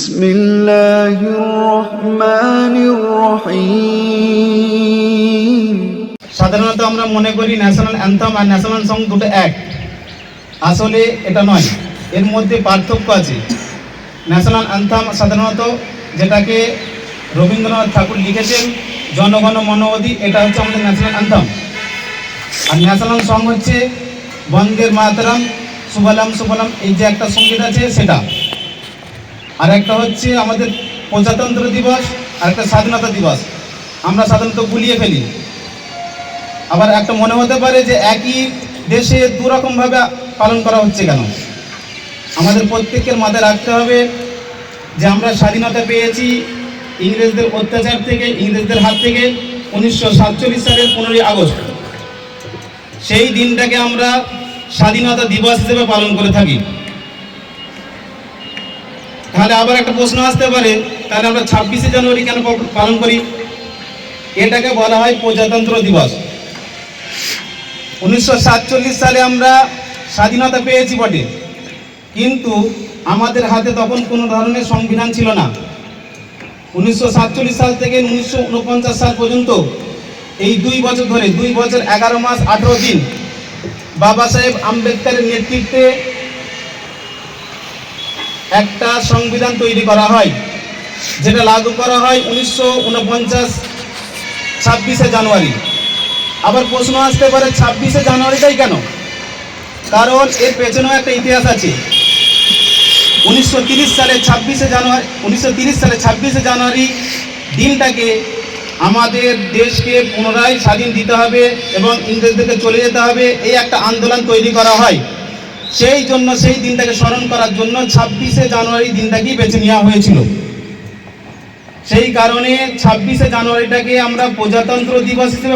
بسم الله الرحمن الرحيم। সাধারণত আমরা মনে করি ন্যাশনাল অ্যান্থেম আর ন্যাশনাল সং দুটো এক, আসলে এটা নয়, এর মধ্যে পার্থক্য আছে। ন্যাশনাল অ্যান্থেম সাধারণত যেটাকে রবীন্দ্রনাথ ঠাকুর লিখেছেন, জনগণ মন অধি, এটা হচ্ছে আমাদের ন্যাশনাল অ্যান্থেম। আর ন্যাশনাল সং হচ্ছে বন্দে মাতরম, সুবলাম সুবলাম, এই যে একটা সঙ্গীত আছে সেটা। আর একটা হচ্ছে আমাদের প্রজাতন্ত্র দিবস আর একটা স্বাধীনতা দিবস, আমরা সাধারণত গুলিয়ে ফেলি। আবার একটা মনে হতে পারে যে একই দেশে দুরকমভাবে পালন করা হচ্ছে কেন। আমাদের প্রত্যেকের মাথায় রাখতে হবে যে আমরা স্বাধীনতা পেয়েছি ইংরেজদের অত্যাচার থেকে, ইংরেজদের হাত থেকে 1947 সালের 15ই আগস্ট। সেই দিনটাকে আমরা স্বাধীনতা দিবস হিসেবে পালন করে থাকি। তাহলে আবার একটা প্রশ্ন আসতে পারে, তাহলে আমরা 26শে জানুয়ারি কেন পালন করি? এটাকে বলা হয় প্রজাতন্ত্র দিবস। 1947 সালে আমরা স্বাধীনতা পেয়েছি বটে, কিন্তু আমাদের হাতে তখন কোনো ধরনের সংবিধান ছিল না। 1947 সাল থেকে 1949 সাল পর্যন্ত এই 2 বছর ধরে, 2 বছর 11 মাস 18 দিন বাবা সাহেব আম্বেদকরের নেতৃত্বে একটা সংবিধান তৈরি করা হয়, যেটা লাগু করা হয় 1949 26শে জানুয়ারি। আবার প্রশ্ন আসতে পারে 26শে জানুয়ারিটাই কেন? কারণ এর পেছনেও একটা ইতিহাস আছে। 1930 সালে 26শে জানুয়ারি দিনটাকে আমাদের দেশকে পুনরায় স্বাধীন দিতে হবে এবং ইংরেজদেরকে চলে যেতে হবে, এই একটা আন্দোলন তৈরি করা হয়। সেই জন্য সেই দিনটাকে স্মরণ করার জন্য 26শে জানুয়ারি দিনটাকেই বেছে নেওয়া হয়েছিল। সেই কারণে 26শে জানুয়ারিটাকে আমরা প্রজাতন্ত্র দিবস হিসেবে